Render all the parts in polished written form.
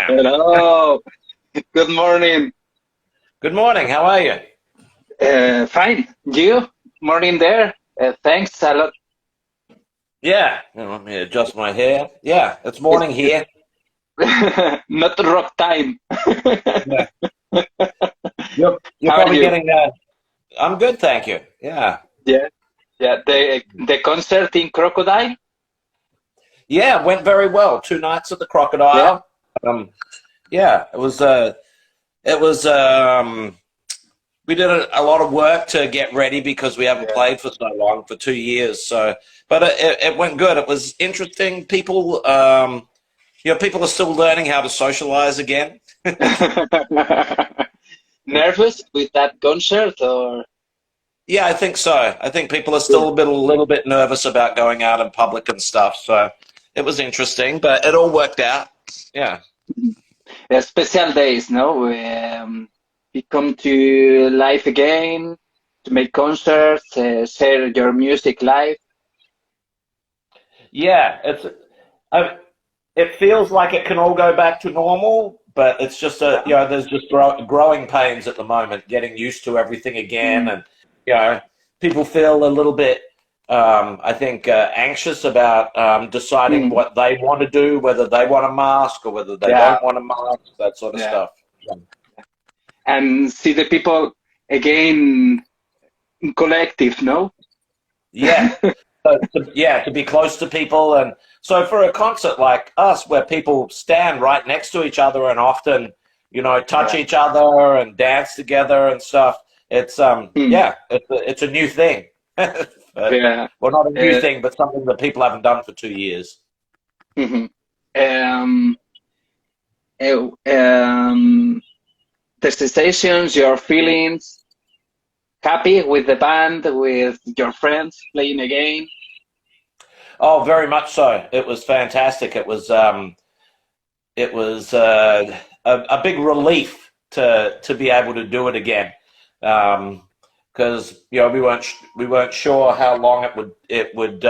Sam. Hello. Good morning. Good morning. How are you? Fine. You? Morning there. Thanks a lot. Yeah. Let me adjust my hair. Yeah, it's It's morning here. not rock time. Yeah. You're How are probably you? getting. I'm good, thank you. Yeah. Yeah. Yeah. The concert in Crocodile. Yeah, it went very well. 2 nights at the Yeah. Crocodile. Um, yeah, it was. It was. We did a lot of work to get ready because we haven't Yeah. played for so long, for 2 years. So, but it went good. It was interesting. People. People are still learning how to socialize again. Nervous with that concert or? Yeah, I think so. I think people are Yeah. still a little bit nervous about going out in public and stuff. So it was interesting, but it all worked out. Yeah. Special days, no? You come to live again to make concerts, share your music live. Yeah, I, it feels like it can all go back to normal, but it's just Yeah. there's just growing pains at the moment, getting used to everything again, Mm. and you know, people feel a little bit, I think, anxious about deciding Mm. what they want to do, whether they want a mask or whether they Yeah, don't want a mask, that sort of yeah. stuff. And see the people again in collective, no? Yeah. To be close to people. And so for a concert like us, where people stand right next to each other and often, touch Yeah. each other and dance together and stuff, it's, Mm. yeah, it's a new thing. But, Yeah. well, not a new Uh, thing, but something that people haven't done for 2 years. mhm. Um, um, the sensations, your feelings, happy with the band, with your friends playing again. Oh, very much so. It was fantastic. It was a big relief to be able to do it again, because we weren't sure how long it would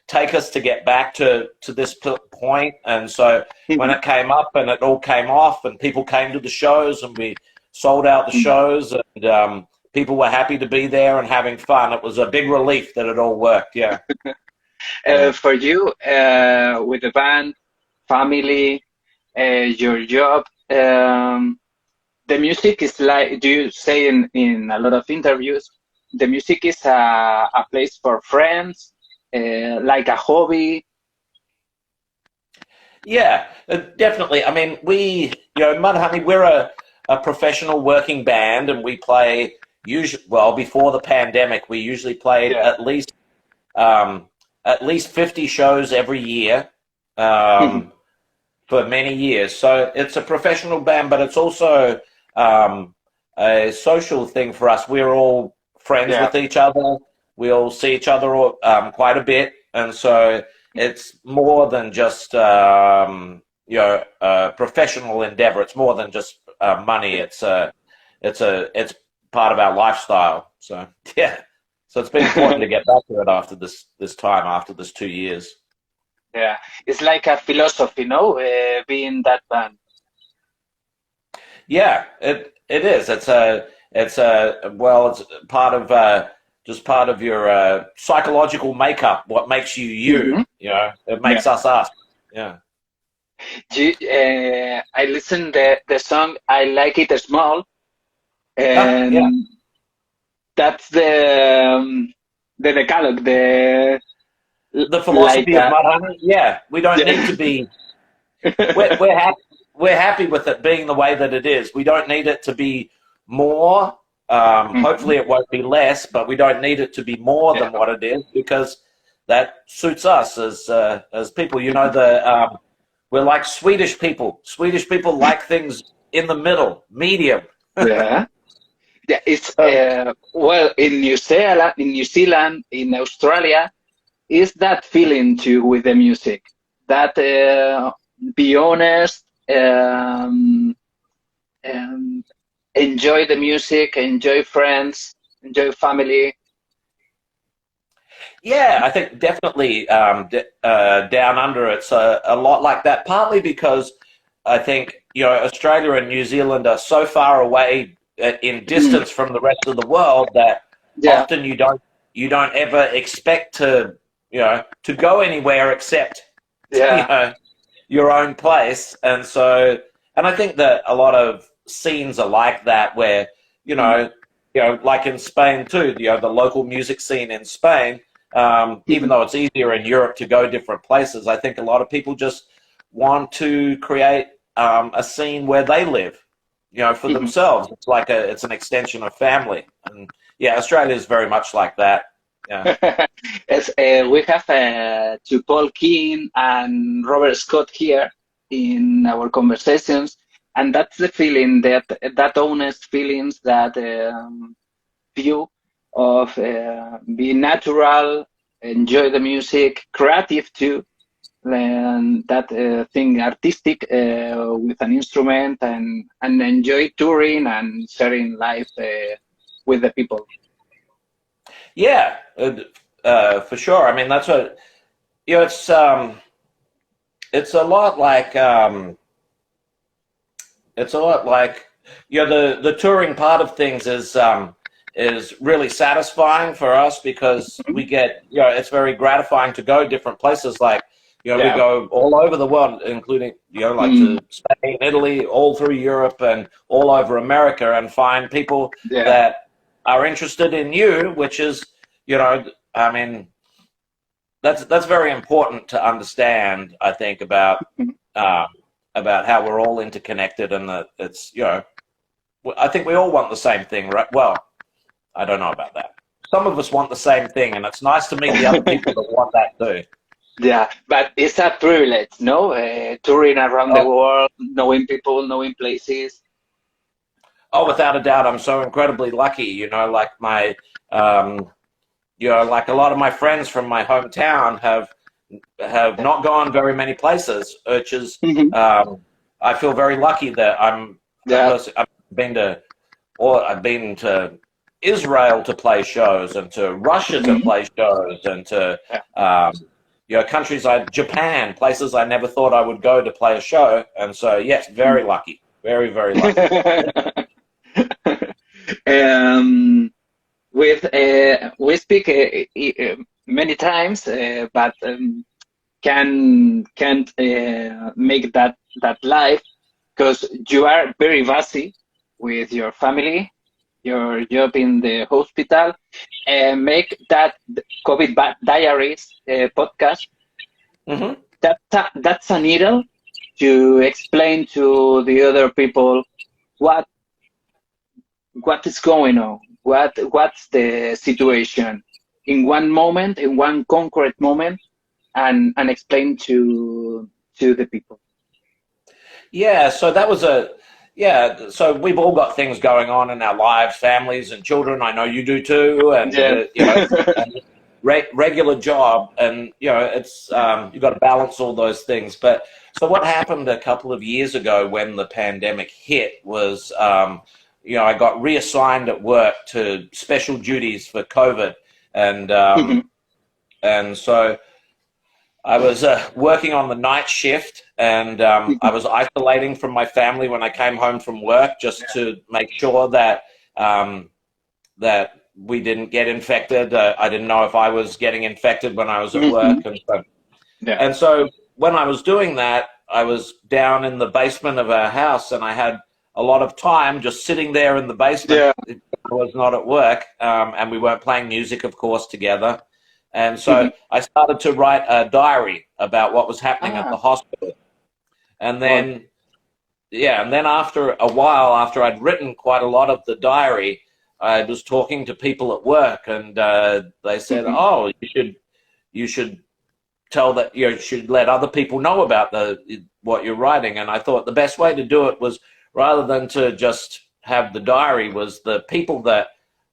take us to get back to this point, and so when Mhm. it came up and it all came off and people came to the shows and we sold out the Mm. shows and people were happy to be there and having fun, it was a big relief that it all worked. Yeah. Yeah. For you, with the band, family, your job, the music is like, do you say in a lot of interviews, the music is a place for friends, like a hobby. Yeah, definitely. I mean, Mudhoney, we're a professional working band, and we play usually, well, before the pandemic, we usually played Yeah. um, at least 50 shows every year, Mhm. um, for many years. So it's a professional band, but it's also um, a social thing for us. We're all friends Yeah. with each other. We all see each other quite a bit, and so it's more than just a professional endeavor. It's more than just money. It's part of our lifestyle. So yeah, so it's been important to get back to it after this time, after this 2 years. Yeah. It's like a philosophy, no? Being that band. Yeah, it is. It's part of just part of your psychological makeup. What makes you you? Hmm. It Yeah. makes us us. Yeah. I listened the song I Like It Small, Ah, yeah. and that's the decalogue, the The like philosophy of Mudhoney. Yeah, we don't need yeah. to be. We're happy. We're happy with it being the way that it is. We don't need it to be more. Mhm. Hopefully, it won't be less, but we don't need it to be more Yeah. than what it is because that suits us as people. We're like Swedish people. Swedish people like things in the middle, medium. Yeah. Yeah, it's So, well in New Zealand, in Australia, is that feeling too with the music. That be honest, um, enjoy the music, enjoy friends, enjoy family. yeah, I think definitely down under it's a lot like that. Partly because I think, Australia and New Zealand are so far away in distance from the rest of the world that often you don't ever expect to, to go anywhere except, your own place. And so, and I think that a lot of scenes are like that where, like in Spain too, the local music scene in Spain, even though it's easier in Europe to go different places, I think a lot of people just want to create a scene where they live, for themselves. It's like it's an extension of family. And yeah, Australia is very much like that. Yeah. Yes, we have to Paul King and Robert Scott here in our conversations, and that's the feeling, that honest feelings, that view of be natural, enjoy the music, creative too, and that thing artistic with an instrument, and enjoy touring and sharing life with the people. Yeah, for sure. I mean, that's what, it's a lot like, the touring part of things is really satisfying for us, because we get, it's very gratifying to go different places. Like, we go all over the world, including, like to Spain, Italy, all through Europe and all over America, and find people that are interested in you, which is, I mean, that's very important to understand, I think, about how we're all interconnected, and that it's, I think we all want the same thing, right? Well, I don't know about that. Some of us want the same thing, and it's nice to meet the other people that want that too. Yeah, but it's a privilege, no? Touring around the world, knowing people, knowing places. Oh, without a doubt, I'm so incredibly lucky. Like my, like a lot of my friends from my hometown have not gone very many places, which is, I feel very lucky that I've been to Israel to play shows, and to Russia to play shows, and to countries like Japan, places I never thought I would go to play a show. And so, yes, very lucky, very, very lucky. We speak many times, but can't make that live, because you are very busy with your family, your job in the hospital, and make that COVID Diaries podcast. That's a needle to explain to the other people what is going on, what's the situation in one moment, in one concrete moment, and explain to the people. Yeah, so that was so we've all got things going on in our lives, families and children. I know you do too, and and regular job, and it's you've got to balance all those things. But so what happened a couple of years ago when the pandemic hit was, I got reassigned at work to special duties for COVID, and so I was working on the night shift, and I was isolating from my family when I came home from work, just to make sure that that we didn't get infected. I didn't know if I was getting infected when I was at work, and so when I was doing that, I was down in the basement of our house, and I had a lot of time just sitting there in the basement. I was not at work, and we weren't playing music, of course, together. And so I started to write a diary about what was happening at the hospital. And then, and then after a while, after I'd written quite a lot of the diary, I was talking to people at work, and they said, "Oh, you should tell that, you should let other people know about what you're writing." And I thought the best way to do it was, rather than to just have the diary, was the people that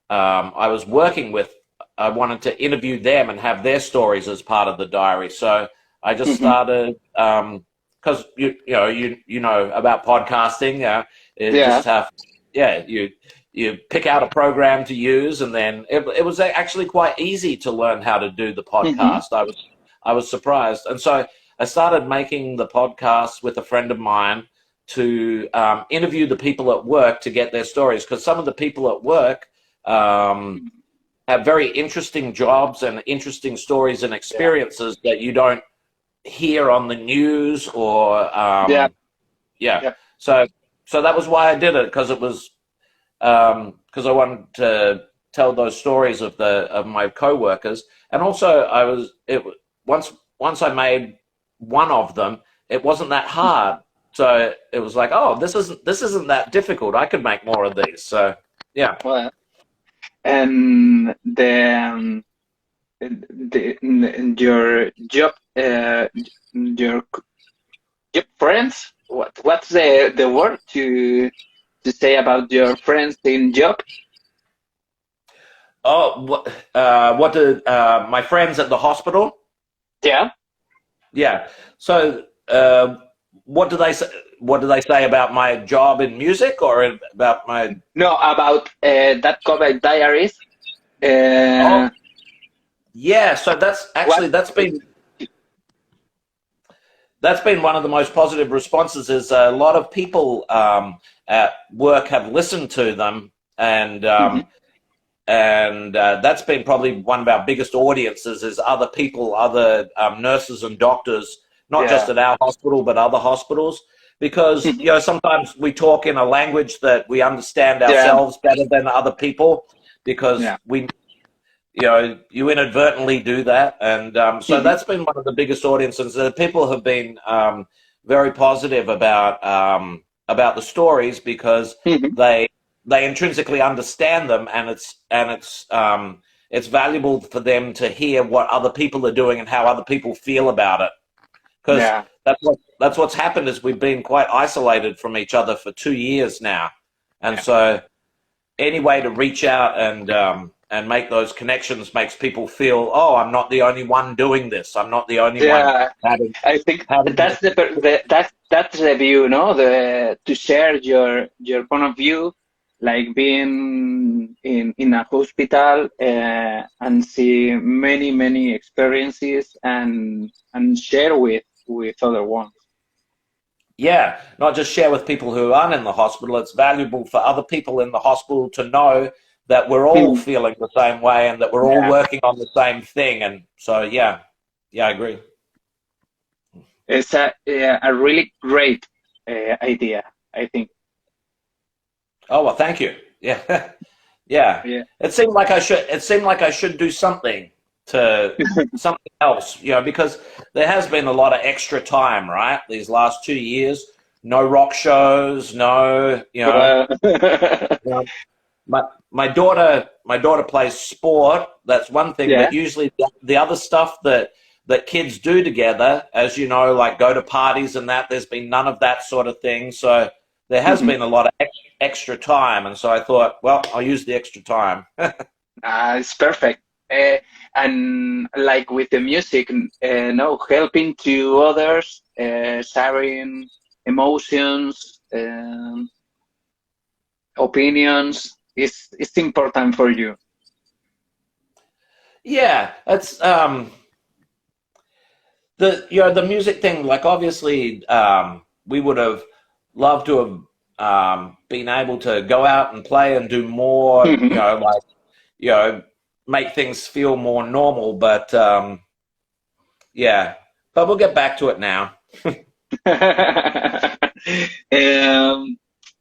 I was working with, I wanted to interview them and have their stories as part of the diary. So I just started, because you know about podcasting. Just have, you pick out a program to use, and then it was actually quite easy to learn how to do the podcast. I was surprised, and so I started making the podcast with a friend of mine. interview the people at work to get their stories, because some of the people at work have very interesting jobs and interesting stories and experiences that you don't hear on the news or so that was why I did it, because it was because I wanted to tell those stories of my co-workers. And also once I made one of them, it wasn't that hard, so it was like, oh, this isn't that difficult, I could make more of these. So yeah. Well, and your job, your friends, what's the word to say about your friends in job? Oh, what did my friends at the hospital? Yeah. So what do they say? What do they say about my job in music, or about my? No, about that COVID diaries. Yeah, so that's been one of the most positive responses. Is a lot of people at work have listened to them, and that's been probably one of our biggest audiences. Is other people, other nurses and doctors, not just at our hospital but other hospitals, because sometimes we talk in a language that we understand ourselves better than other people, because you inadvertently do that. And so that's been one of the biggest audiences. People have been very positive about the stories, because they intrinsically understand them, and it's valuable for them to hear what other people are doing and how other people feel about it. Because that's what's happened, is we've been quite isolated from each other for 2 years now. And so any way to reach out and make those connections makes people feel, oh, I'm not the only one doing this. I'm not the only one. I think that's that's the view, no? To share your point of view, like being in a hospital and see many experiences and share with other ones. Yeah, not just share with people who aren't in the hospital. It's valuable for other people in the hospital to know that we're all feeling the same way, and that we're all working on the same thing. And so, I agree. It's a really great idea, I think. Oh, well, thank you. Yeah. Yeah. It seemed like I should do something else, because there has been a lot of extra time, right? These last 2 years, no rock shows, no, my daughter plays sport. That's one thing, but usually the other stuff that kids do together, as you know, like go to parties and that, there's been none of that sort of thing. So there has been a lot of extra time, and so I thought, well, I'll use the extra time. It's perfect. And like with the music, helping to others, sharing emotions, opinions, it's important for you. Yeah, it's the music thing. Like, obviously, we would have loved to have been able to go out and play and do more. Make things feel more normal. But but we'll get back to it now.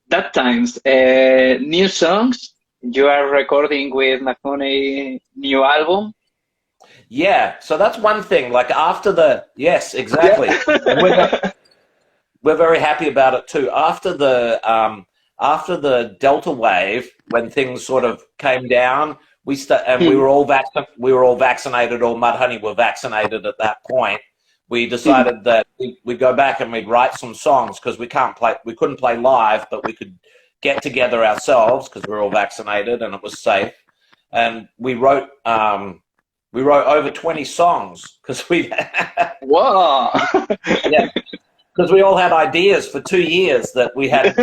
That times new songs. You are recording with MUDHONEY new album. Yeah, so that's one thing. Like yes, exactly. We're very happy about it too. After the Delta wave, when things sort of came down, we were all vaccinated, or MUDHONEY were vaccinated at that point. We decided that we'd go back and we'd write some songs, because we couldn't play live, but we could get together ourselves because we were all vaccinated and it was safe. And we wrote over 20 songs, because Whoa! Yeah, because we all had ideas for 2 years that we had.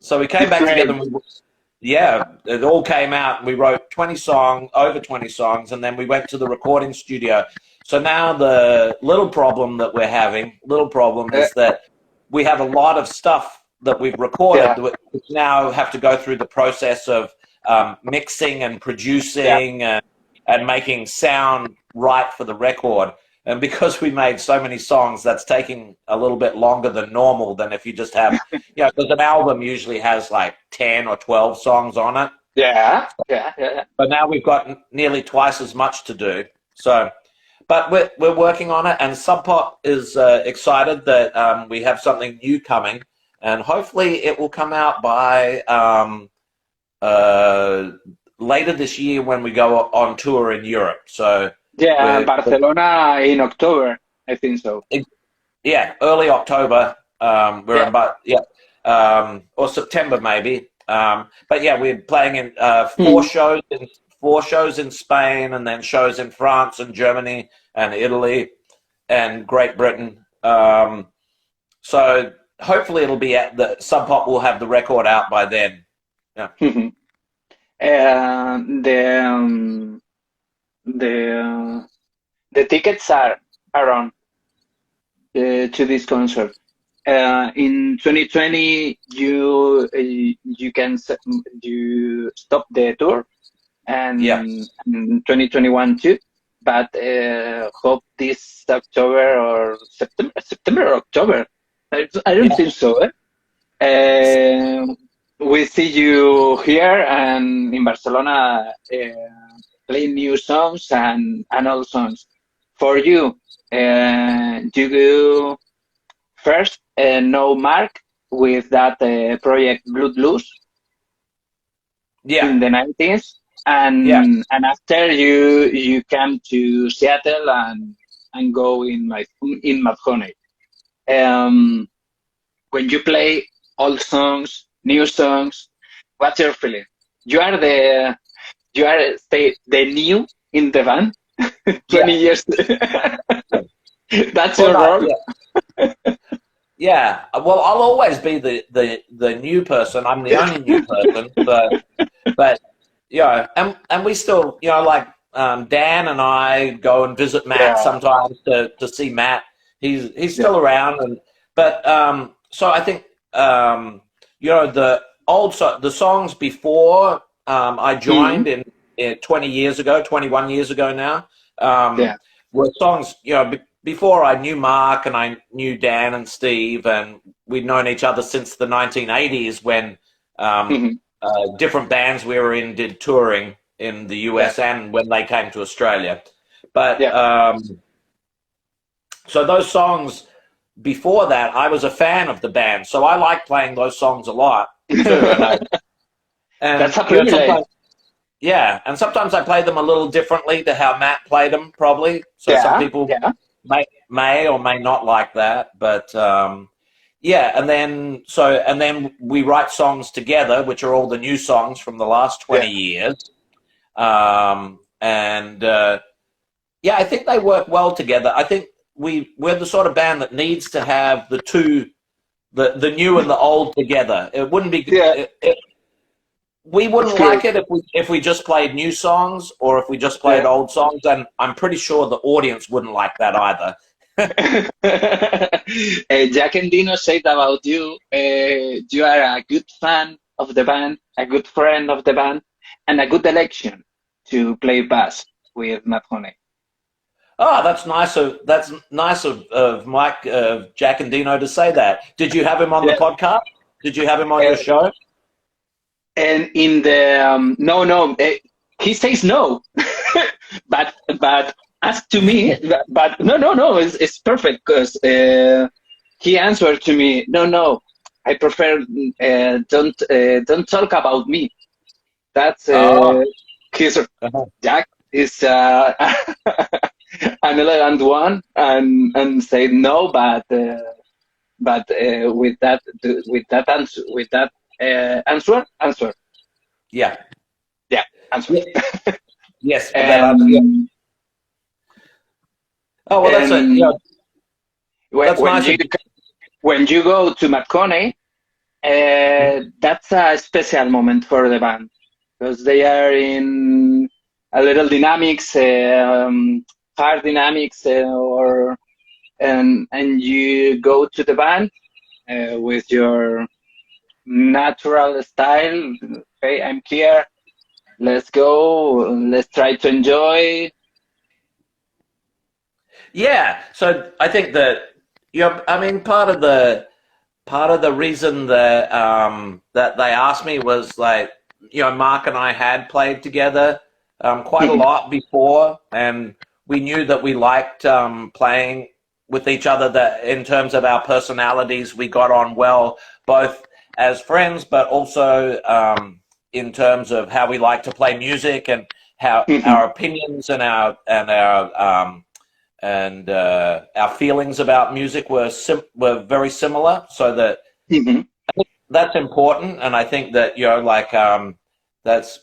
So we came back together. And it all came out. And we wrote over 20 songs, and then we went to the recording studio. So now the little problem that we're having, is that we have a lot of stuff that we've recorded, which now have to go through the process of mixing and producing and making sound right for the record. And because we made so many songs, that's taking a little bit longer than normal than if you just have, because an album usually has like 10 or 12 songs on it. Yeah. But now we've got nearly twice as much to do. So, but we're working on it, and Sub Pop is excited that we have something new coming, and hopefully it will come out by later this year when we go on tour in Europe. So Barcelona in October, I think so. Early October. Or September maybe. But yeah, we're playing in four shows in Spain, and then shows in France and Germany and Italy and Great Britain. So hopefully it'll be at the Sub Pop will have the record out by then. Yeah. The tickets are on to this concert. In 2020, you stop the tour, and in 2021 too. But hope this October or September or October. I don't think so. We see you here and in Barcelona playing new songs and old songs. For you, you first know Mark with that project Blood Blues in the 90s, and after you came to Seattle and go in MUDHONEY. When you play old songs, new songs, what's your feeling? You are the new in the band, 20 years. That's your role. Yeah, well, I'll always be the new person. I'm the only new person, but and we still, like Dan and I go and visit Matt sometimes to see Matt. He's still around, but so I think the songs before I joined in 21 years ago now, were songs before I knew Mark and I knew Dan and Steve, and we'd known each other since the 1980s when different bands we were in did touring in the US and when they came to Australia. But so those songs before that, I was a fan of the band, so I like playing those songs a lot too. And that's a privilege. And sometimes I play them a little differently to how Matt played them, probably. So some people may or may not like that, but and then we write songs together, which are all the new songs from the last 20 years. I think they work well together. I think we're the sort of band that needs to have the new and the old together. It wouldn't be we wouldn't like it if we just played new songs or if we just played old songs, and I'm pretty sure the audience wouldn't like that either. Jack and Dino said about you, you are a good fan of the band, a good friend of the band, and a good election to play bass with MUDHONEY. Oh, that's nice of Mike, Jack and Dino to say that. Did you have him on the podcast? Did you have him on your show? And in the no, he says no, but as to me, but no, it's perfect because he answered to me, no, I prefer don't talk about me. That's Jack is an elegant one and say no, but with that answer. Yeah, answer. Yes. Oh, well, that's that's nice. When you go to MUDHONEY, that's a special moment for the band because they are in a little dynamics, guitar dynamics, and you go to the band with your natural style. Okay, I'm here. Let's go. Let's try to enjoy. Yeah, so I think that I mean, part of the reason that that they asked me was like, Mark and I had played together quite a lot before, and we knew that we liked playing with each other. That in terms of our personalities, we got on well, both as friends, but also in terms of how we like to play music and how our opinions and our feelings about music were very similar, so that that's important. And I think that that's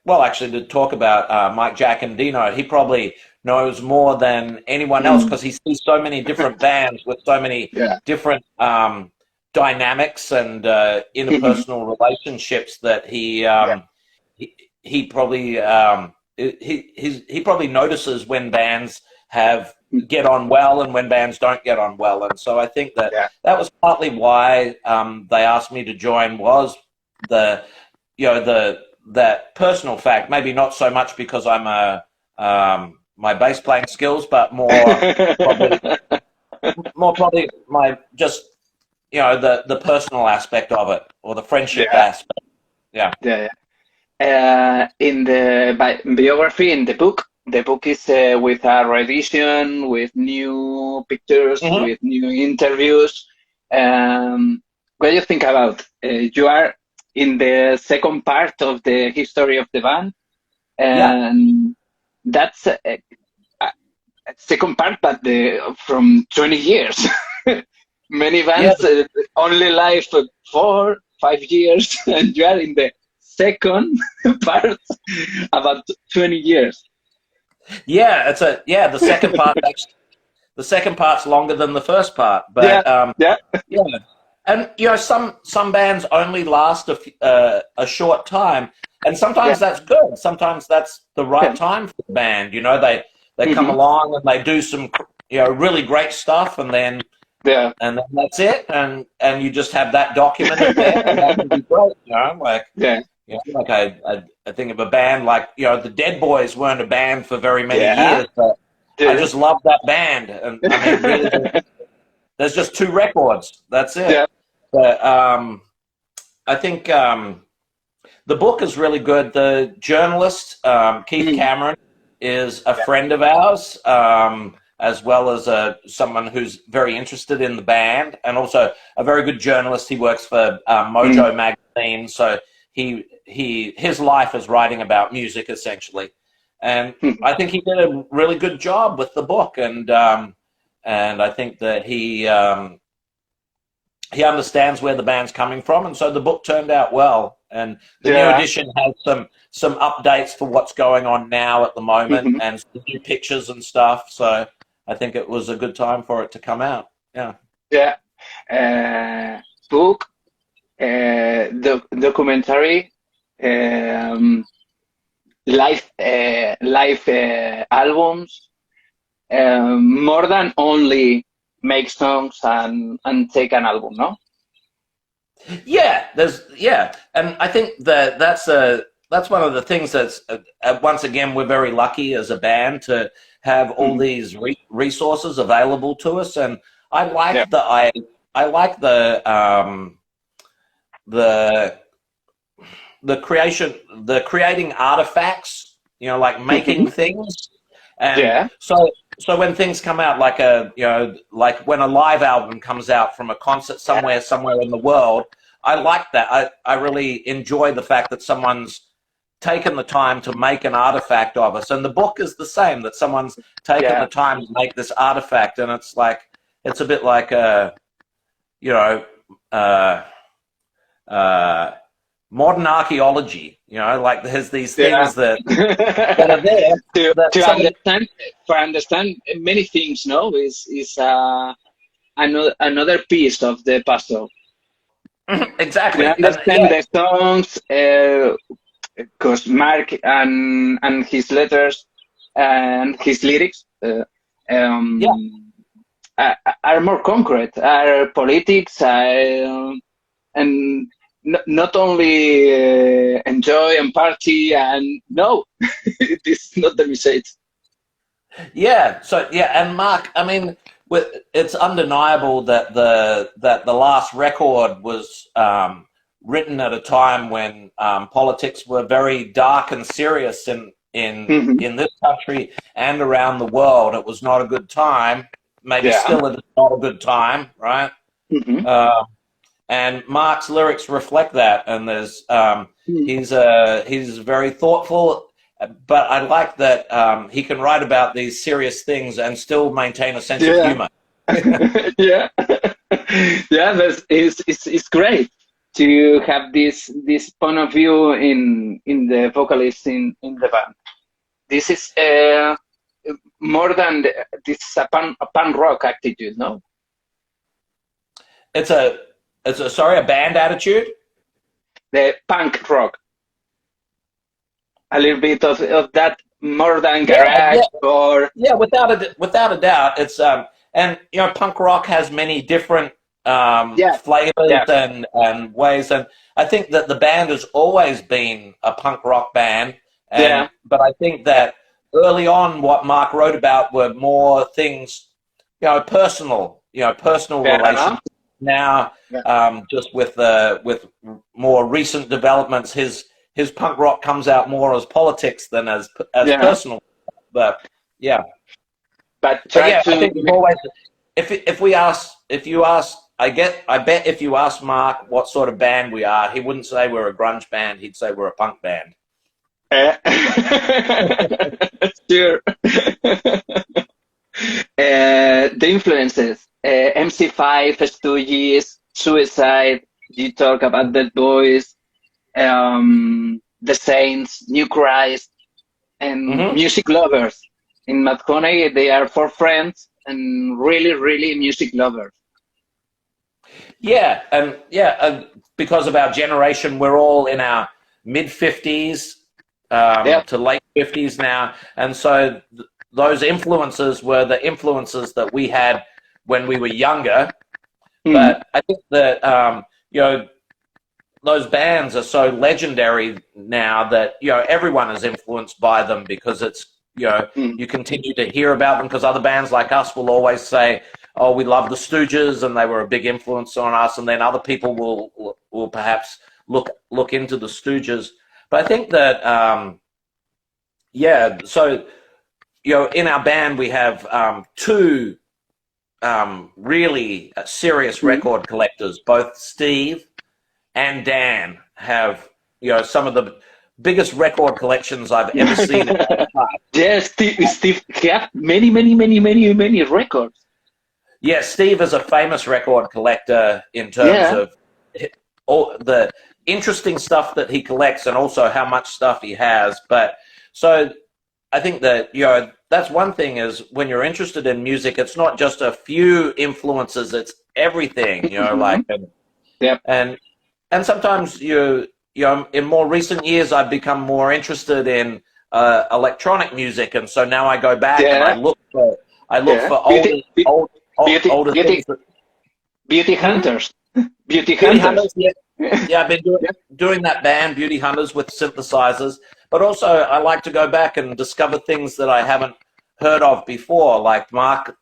well, actually, to talk about Mike, Jack, and Dino, he probably knows more than anyone else because he sees so many different bands with so many different dynamics and interpersonal relationships that he probably he probably notices when bands get on well and when bands don't get on well. And so I think that that was partly why they asked me to join, was that personal fact. Maybe not so much because I'm my bass playing skills, but more probably my just the personal aspect of it, or the friendship aspect. Yeah. In the biography, in the book is with a revision, with new pictures, with new interviews. What do you think about? You are in the second part of the history of the band, and that's a second part, but from 20 years. Many bands only live for 4-5 years, and you are in the second part about 20 years. Yeah, the second part actually, the second part's longer than the first part, but and some bands only last a short time, and sometimes that's good. Sometimes that's the right time for the band. They come along and they do some really great stuff, and then that's it, and you just have that documented there, and that would be great. I think of a band like the Dead Boys weren't a band for very many years, but I just love that band, and I mean, really, there's just 2 records. That's it. But I think the book is really good. The journalist Keith Cameron is a friend of ours, as well as someone who's very interested in the band, and also a very good journalist. He works for Mojo magazine, so his life is writing about music essentially, and I think he did a really good job with the book, and I think that he understands where the band's coming from, and so the book turned out well. And the new edition has some updates for what's going on now at the moment, and some new pictures and stuff. So I think it was a good time for it to come out. Book, documentary, live albums, more than only make songs and take an album, no? And I think that's one of the things that's once again, we're very lucky as a band to have all these resources available to us, and I like the creating artifacts, like making things, and so when things come out, like like when a live album comes out from a concert somewhere in the world, I like that. I really enjoy the fact that someone's taken the time to make an artifact of us, and the book is the same. That someone's taken the time to make this artifact, and it's a bit like modern archaeology. Like there's these things that are there to understand many things. No, is another piece of the puzzle. Exactly. To understand the songs, because Mark and his letters and his lyrics Yeah. are more concrete, are politics, and not only enjoy and party and no, this is not the message. Yeah. So yeah, and Mark, I mean, it's undeniable that the last record was written at a time when politics were very dark and serious Mm-hmm. in this country and around the world. It was not a good time. Maybe Yeah. still it is not a good time, right? Mm-hmm. Uh, and Mark's lyrics reflect that. And there's he's very thoughtful, but I like that he can write about these serious things and still maintain a sense of Yeah. humor. Yeah. Yeah, it's great to have this point of view in the vocalist in the band. This is more than this is a punk rock attitude, no? It's a a band attitude. The punk rock, a little bit of that more than Yeah, garage yeah, or yeah. Without a doubt, it's and punk rock has many different yeah, flavors yeah, and ways, and I think that the band has always been a punk rock band, yeah, but I think that early on, what Mark wrote about were more things, personal yeah, relations. Now, yeah, just with more recent developments, his punk rock comes out more as politics than as yeah. personal. But yeah, But but try yeah, I think we've to always if you ask I bet if you ask Mark what sort of band we are, he wouldn't say we're a grunge band. He'd say we're a punk band. uh, sure. The influences, MC5, Stooges, Suicide. You talk about Dead Boys, The Saints, New Christ, and Hmm. music lovers. In MUDHONEY, they are four friends and really, really music lovers. And because of our generation, we're all in our mid 50s Yeah. to late 50s now, and so those influences were the influences that we had when we were younger. Mm-hmm. But I think that those bands are so legendary now that everyone is influenced by them because it's Mm-hmm. you continue to hear about them because other bands like us will always say, oh, we love the Stooges and they were a big influence on us, and then other people will perhaps look into the Stooges. But I think that so in our band we have two really serious record collectors. Both Steve and Dan have some of the biggest record collections I've ever seen in my life. Yes, Steve have many, many, many, many, many records. Yeah, Steve is a famous record collector in terms Yeah. of all the interesting stuff that he collects and also how much stuff he has. But so I think that that's one thing is when you're interested in music, it's not just a few influences; it's everything. Like Yep. and sometimes in more recent years I've become more interested in electronic music, and so now I go back and I Yeah. look for Beauty, older beauty, things. That, beauty Hmm? hunters. Beauty Beauty hunters. Hunters, yeah, I've been doing that band, Beauty Hunters, with synthesizers. But also, I like to go back and discover things that I haven't heard of before. Like Mark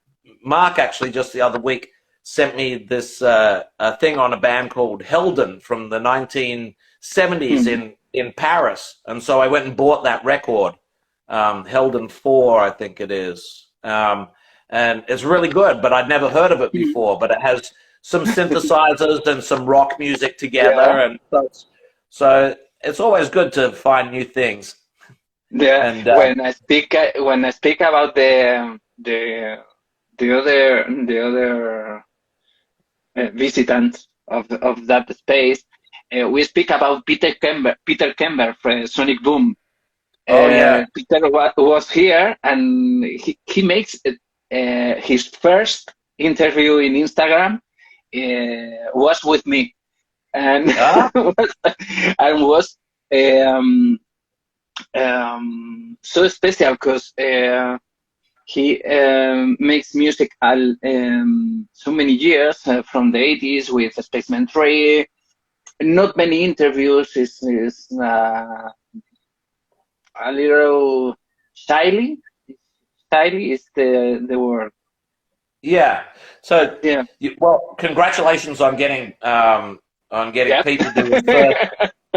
actually just the other week sent me this a thing on a band called Helden from the 1970s Hmm. in Paris, and so I went and bought that record, Helden 4, I think it is. And it's really good, but I'd never heard of it before. But it has some synthesizers and some rock music together, Yeah. and so it's always good to find new things. Yeah. And When I speak about the other visitants of that space, we speak about Peter Kember from Sonic Boom. oh yeah, Peter was here, and he makes his first interview in Instagram was with me, and ah, was, and was um, so special because he makes music so many years from the 80s with Spaceman 3. Not many interviews. Is a little shyly. Shyly is the word. Yeah. So, Yeah. well, congratulations on getting Yep. Pete to do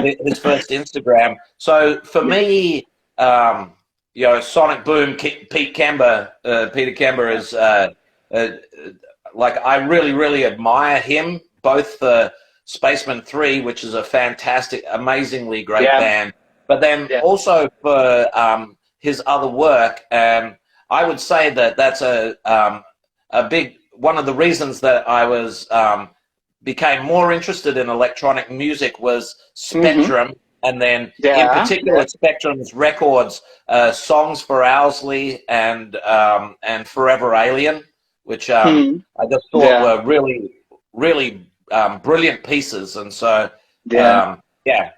his first Instagram. So for me, Sonic Boom, Peter Kember is uh, like I really admire him. Both for Spaceman 3, which is a fantastic, amazingly great Yeah. band, but then Yeah. also for his other work. And I would say that that's a big one of the reasons that I was became more interested in electronic music was Mm-hmm. Spectrum, and then in Yeah. particular Spectrum's records, "Songs for Owsley" and "Forever Alien," which Hmm. I just thought Yeah. were really brilliant pieces. And so, Yeah. yeah,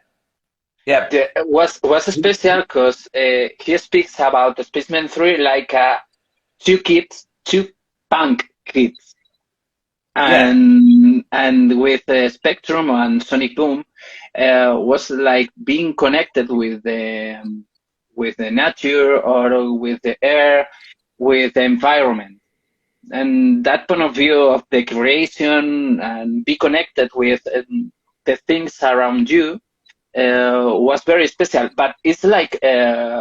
yeah, Was special because he speaks about the Spaceman 3 like two kids, two punk kids, yeah. and with Spectrum and Sonic Boom, was like being connected with the nature or with the air, with the environment, and that point of view of the creation and be connected with the things around you was very special. But it's like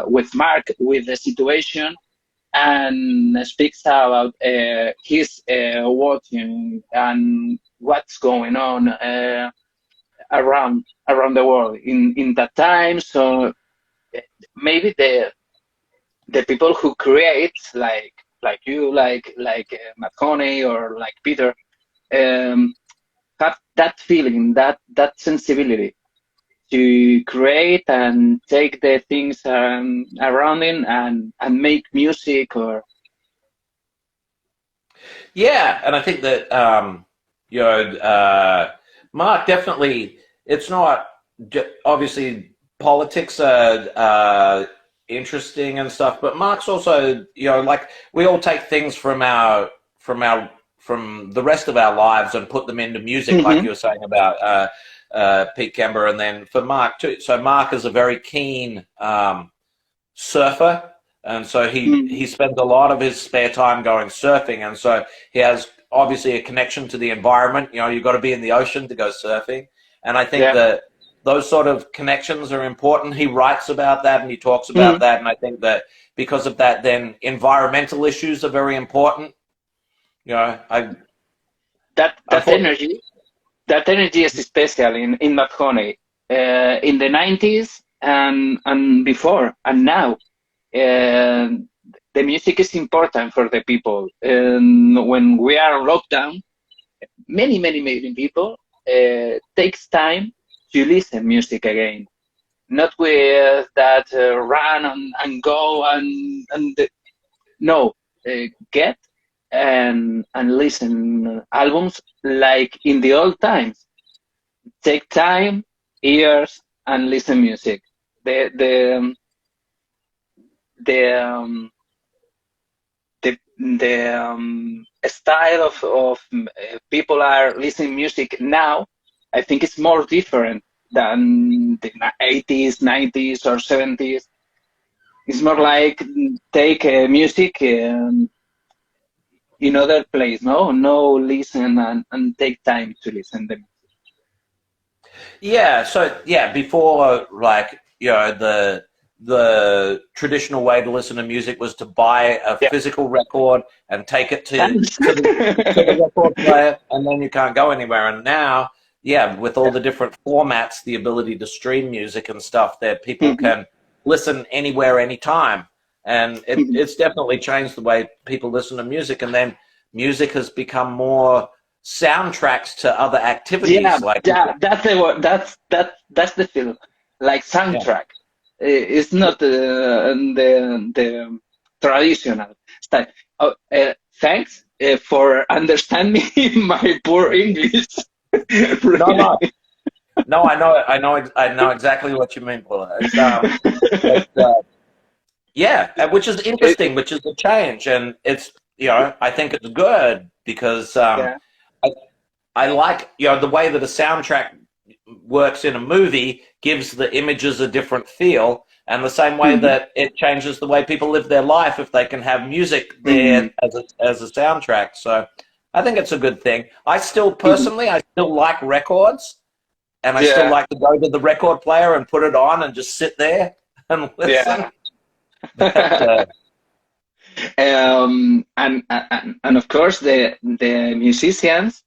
with Mark, with the situation, and speaks about his watching and what's going on around the world in that time. So maybe the people who create, like you, like McConaughey or like Peter, um, have that feeling, that sensibility to create and take the things around it and make music or Yeah, and I think that Mark definitely. It's not obviously politics are interesting and stuff, but Mark's also like we all take things from the rest of our lives and put them into music, like Mhm. you were saying about Pete Kember, and then for Mark too. So Mark is a very keen surfer, and so Mhm. he spends a lot of his spare time going surfing, and so he has obviously a connection to the environment. You've got to be in the ocean to go surfing, and I think Yeah. that those sort of connections are important. He writes about that and he talks about Mhm. that, and I think that because of that, then environmental issues are very important. I that that unfortunately, energy that energy is special in McConaughey in the 90s and before and now. Uh, the music is important for the people. And when we are locked down, many people takes time to listen music again. Not with that run and go and no, get and listen albums like in the old times. Take time, ears, and listen music. The the the the style of people are listening music now, I think it's more different than the 80s, 90s, or 70s. It's more like take music in other place, no, listen and take time to listen them. yeah. So yeah, before like the traditional way to listen to music was to buy a Yeah, physical record and take it thanks. to the record player, and then you can't go anywhere. And now, yeah, with all the different formats, the ability to stream music and stuff, that people Mhm. can listen anywhere, anytime, and it's definitely changed the way people listen to music. And then music has become more soundtracks to other Yeah, activities, like yeah, that's the word. That's the film, like yeah. soundtrack. It's not the traditional style. Oh, thanks for understanding my poor English. No, no, Really. No, I know exactly what you mean, Paula. It's, yeah, which is interesting, which is a change, and it's, I think it's good because Yeah. I, I like, the way that a soundtrack works in a movie gives the images a different feel, and the same way Mhm. that it changes the way people live their life if they can have music Mhm. there as a soundtrack. So I think it's a good thing. Mhm. I still like records, and I still Yeah. like to go to the record player and put it on and just sit there and listen. Yeah. But And of course the musicians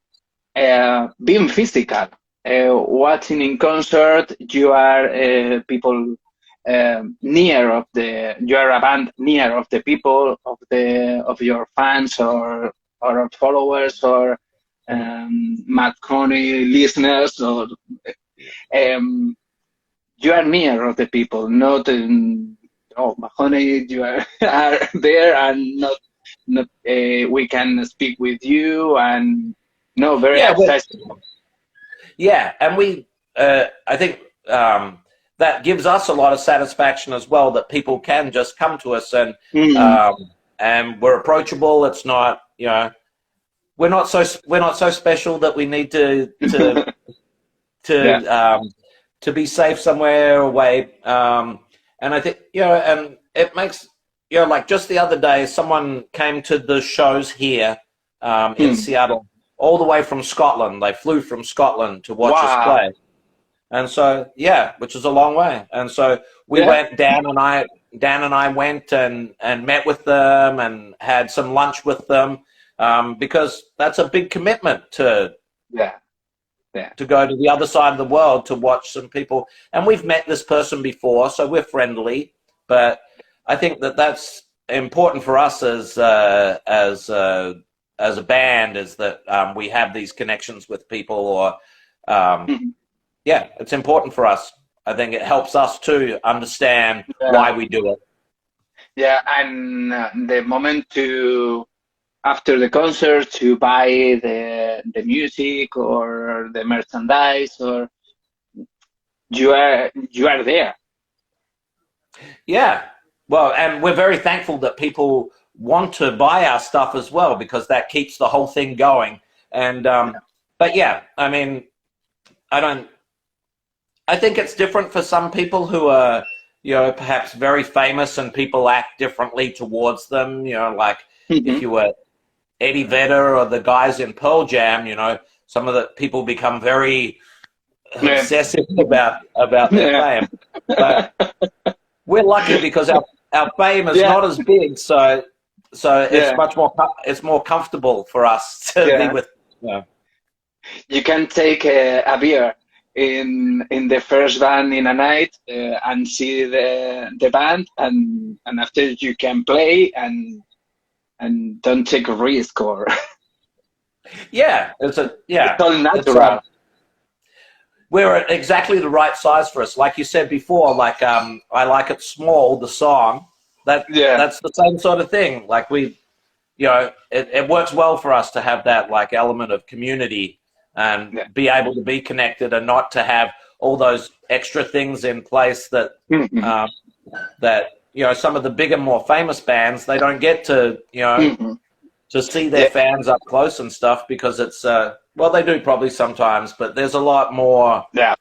being physical, watching in concert, you are people near of the, you are a band near of the people of your fans or followers or MUDHONEY listeners, or um, you are near of the people, not oh, MUDHONEY, you are, are there and not we can speak with you and no, very yeah, accessible. yeah, and I think that gives us a lot of satisfaction as well that people can just come to us Mm, and we're approachable. It's not, we're not so special that we need yeah. to be safe somewhere away. And I think, and it makes, like just the other day, someone came to the shows here in Mm. Seattle, all the way from Scotland. They flew from Scotland to watch us Wow. play. And so, yeah, which is a long way. And so we Yeah. went, Dan and I went and met with them and had some lunch with them, because that's a big commitment Yeah. Yeah. to go to the other side of the world to watch some people. And we've met this person before, so we're friendly. But I think that that's important for us as a band, is that we have these connections with people, or Mhm. yeah, it's important for us. I think it helps us to understand Yeah. why we do it. Yeah. And the moment to after the concert to buy the music or the merchandise, or you are there. Yeah. Well, and we're very thankful that people want to buy our stuff as well, because that keeps the whole thing going. And but yeah, I mean, I don't. I think it's different for some people who are, perhaps very famous, and people act differently towards them. Like if Mhm. you were Eddie Vedder or the guys in Pearl Jam, some of the people become very Yeah. obsessive about their Yeah. fame. But we're lucky because our fame is Yeah. not as big, so Yeah. it's more comfortable for us to be Yeah. with. You know. You can take a beer in the first band in a night and see the band, and after you can play and don't take a risk, or Yeah, it's all it's natural. we're at exactly the right size for us. Like you said before, like I like it small. The song Yeah. that's the same sort of thing. Like it works well for us to have that like element of community and Yeah. be able to be connected, and not to have all those extra things in place that Mhm. um, some of the bigger, more famous bands, they don't get to Mhm. to see their Yeah. fans up close and stuff, because it's well, they do probably sometimes, but there's a lot more Yeah.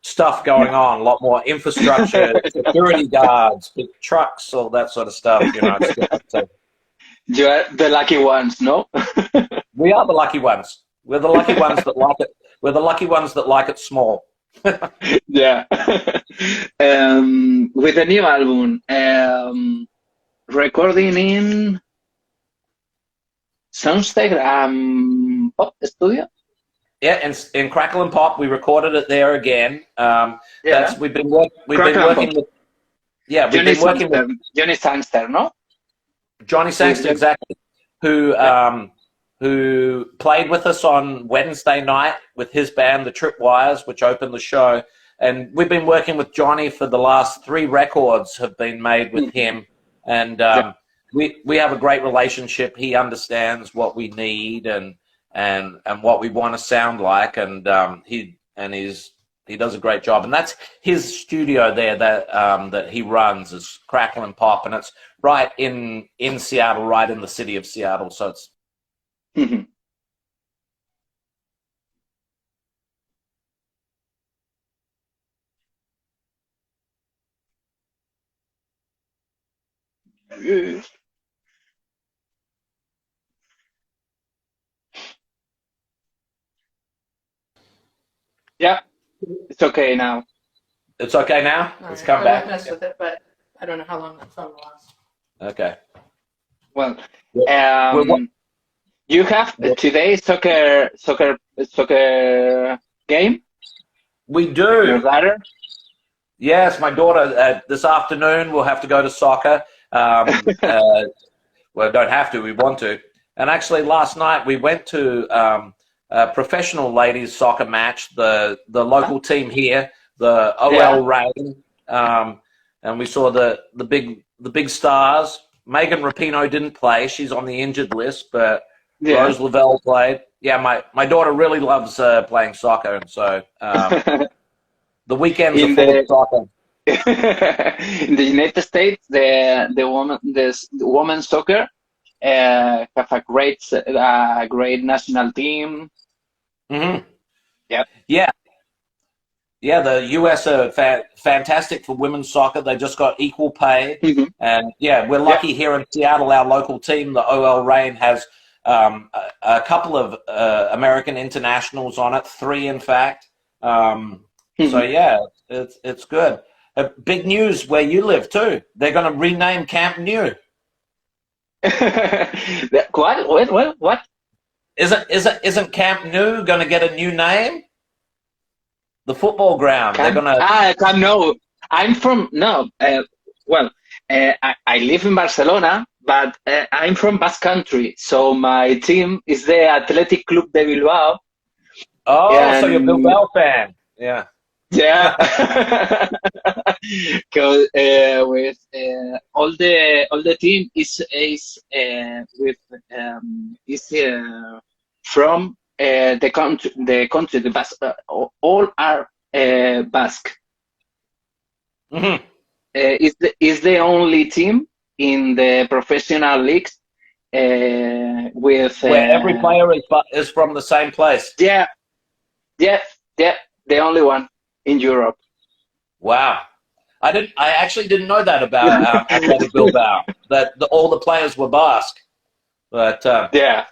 stuff going on, a lot more infrastructure, security guards, big trucks, all that sort of stuff. It's different. So You are the lucky ones, no? we are the lucky ones. We're the lucky ones that like it. We're the lucky ones that like it small. Yeah. With the new album, recording in Soundstack Pop Studio. Yeah, in Crackle and Pop, we recorded it there again. Yeah. We've been Crackle and Pop. working with. Yeah, we've Johnny been working with Sangster. Johnny Sangster, no? Johnny With Sangster, the, exactly, who yeah. who played with us on Wednesday night with his band, the Tripwires, which opened the show. And we've been working with Johnny for the last 3 records have been made with him. And Yeah. we have a great relationship. He understands what we need and what we want to sound like. And he's He does a great job, and that's his studio there that that he runs is Crackle and Pop, and it's right in Seattle, right in the city of Seattle. So it's Mhm. Yeah, it's okay now. it's okay now. All Let's right. come I back. won't mess with it, but I don't know how long that phone will last. Okay. Well, We're, you have today soccer game we with your do. daughter. Yes, my daughter this afternoon will have to go to soccer. Well, don't have to. We want to. And actually, last night we went to a professional ladies soccer match. The local team here, the OL Reign, and we saw the big stars. Megan Rapinoe didn't play; she's on the injured list. But Yeah. Rose Lavelle played. Yeah, my daughter really loves playing soccer, and so the weekends are In full of the soccer. in the United States, the women's soccer have a great national team. Mm-hmm. Yep. Yeah. Yeah, the US are fantastic for women's soccer. They just got equal pay. Mhm. And yeah, we're Yep. lucky here in Seattle. Our local team, the OL Reign, has a couple of American internationals on it, 3 in fact. So Mhm. yeah, it's good. Big news where you live too. They're going to rename Camp Nou. What? Isn't Camp Nou going to get a new name? The football ground. They're going to. Camp Nou. I'm from no. I live in Barcelona, but I'm from Basque Country, so my team is the Athletic Club de Bilbao. Oh, so you're a And Bilbao fan. Yeah. yeah, because with all the team from the Basque. All are Basque. Mm-hmm. Is the only team in the professional leagues with Where every player is from the same place. yeah, yeah, yeah, the only one in Europe. Wow. I actually didn't know that about Athletic Bilbao. That all the players were Basque. But Yeah.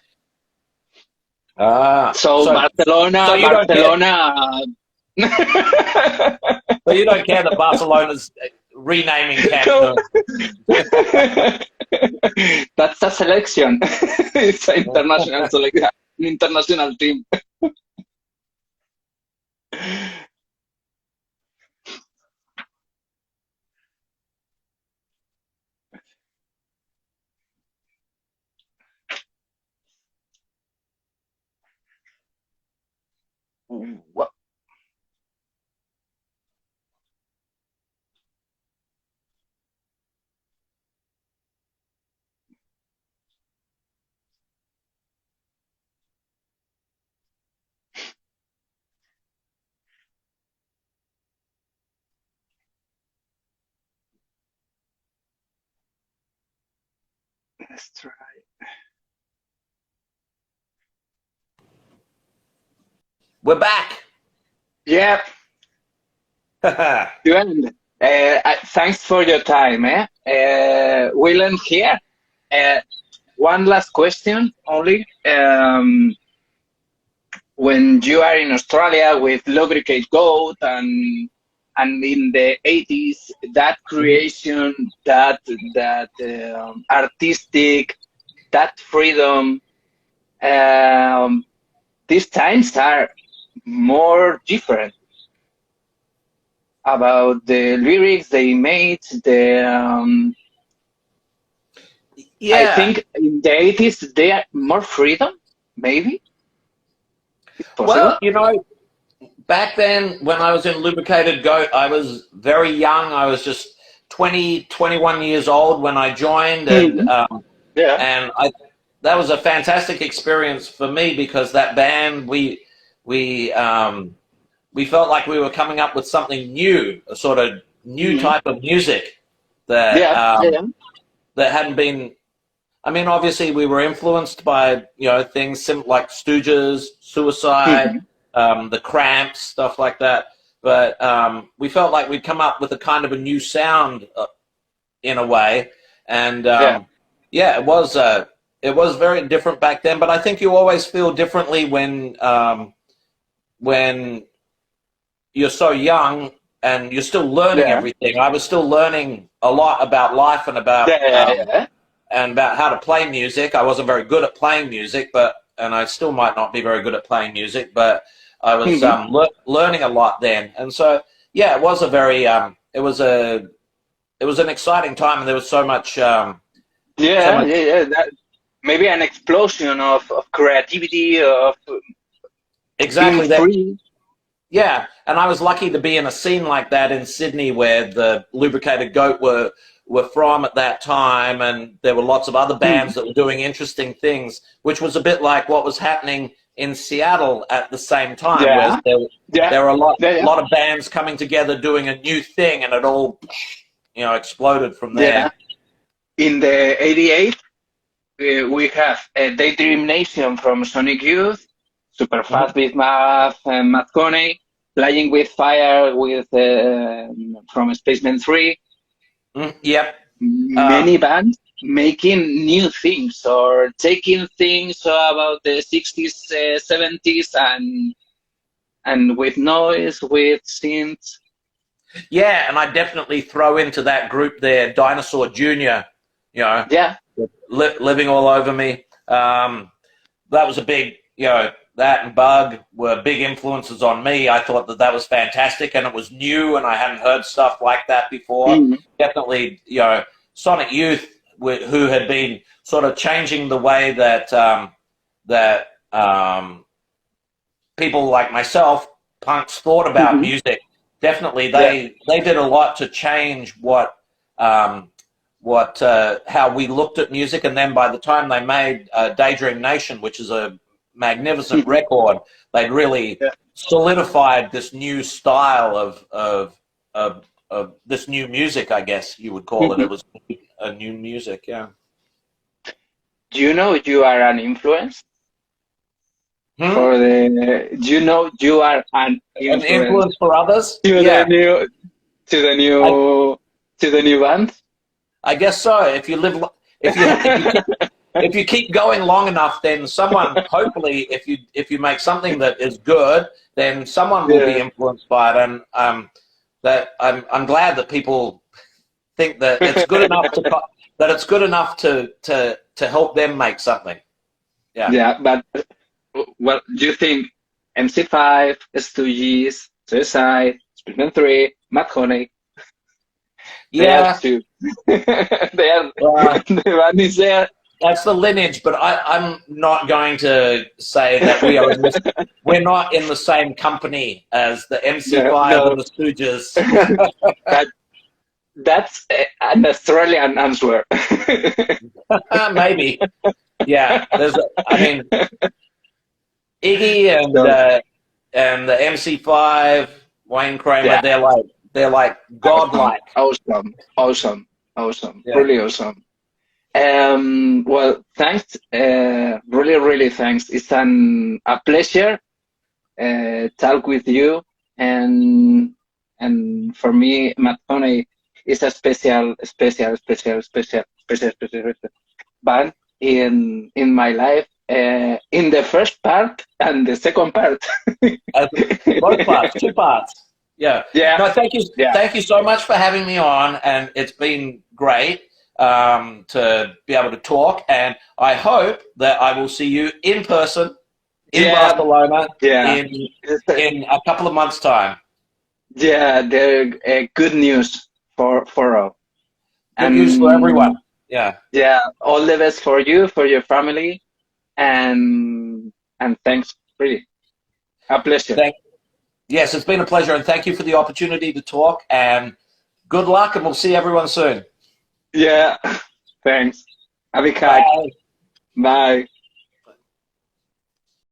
So so Barcelona, you don't care. So you don't care that Barcelona's renaming Camp Nou. That's a selection. It's an international selection, international team. What? Let's try. We're back. Yeah. Good. Thanks for your time. We'll end here. One last question only. When you are in Australia with Lubricate Goat and in the 80s, that creation, that artistic, that freedom, these times are more different about the lyrics they made. I Yeah. think in the 80s they are more freedom, maybe. It's possible. Well, back then when I was in Lubricated Goat, I was very young. I was just 20, 21 years old when I joined, Mhm. Yeah. and that was a fantastic experience for me because that band we we felt like we were coming up with something new, a sort of new type of music that that hadn't been. I mean, obviously, we were influenced by things like Stooges, Suicide, the Cramps, stuff like that. But we felt like we'd come up with a kind of a new sound in a way, and it was very different back then. But I think you always feel differently when you're so young and you're still learning everything. I was still learning a lot about life and about and about how to play music. I wasn't very good at playing music, and I still might not be very good at playing music, but I was learning a lot then. And so it was a very it was an exciting time, and there was so much that, maybe an explosion of creativity, of exactly being free. Yeah, and I was lucky to be in a scene like that in Sydney, where the Lubricated Goat were from at that time, and there were lots of other bands that were doing interesting things, which was a bit like what was happening in Seattle at the same time. Where there were a lot of bands coming together doing a new thing, and it all exploded from there. In the '88, we have Daydream Nation from Sonic Youth, Superfast with Math and MUDHONEY, Playing with Fire from Spaceman 3. Many bands making new things or taking things about the 60s, 70s, and with noise, with synths. Yeah, and I definitely throw into that group there Dinosaur Jr., living all over me. That was a big, that and Bug were big influences on me. I thought that was fantastic, and it was new, and I hadn't heard stuff like that before. Definitely, Sonic Youth, who had been sort of changing the way that people like myself, punks, thought about music. Definitely, they did a lot to change how we looked at music, and then by the time they made Daydream Nation, which is a magnificent record, they'd really solidified this new style of this new music, I guess you would call it. It was a new music, Do you know you are an influence? Do you know you are an influence for others? To the new band? I guess so. If you keep going long enough, then someone, hopefully, if you make something that is good, then someone will be influenced by it. And I'm glad that people think that it's good enough to help them make something. But well, do you think MC5, Stooges, Suicide, Spaceman 3, MUDHONEY? They are the band is there. That's the lineage, but I'm not going to say that we're not in the same company as the MC5 and the Stooges. That's an Australian answer. Maybe. Yeah. Iggy and the MC5, Wayne Kramer, they're like godlike. Awesome. Really awesome. Well, thanks. Really thanks. It's a pleasure talk with you, and for me, MUDHONEY is a special band in my life. In the first part and the second part. Both parts, 2 parts. Yeah. No, thank you. Thank you so much for having me on, and it's been great to be able to talk. And I hope that I will see you in person in Barcelona in a couple of months' time. Yeah, they're good news for all. Good news for everyone. Yeah. All the best for you, for your family, and thanks, really. A pleasure. Yes, it's been a pleasure, and thank you for the opportunity to talk, and good luck, and we'll see everyone soon. Yeah, thanks. Have a good night. Bye.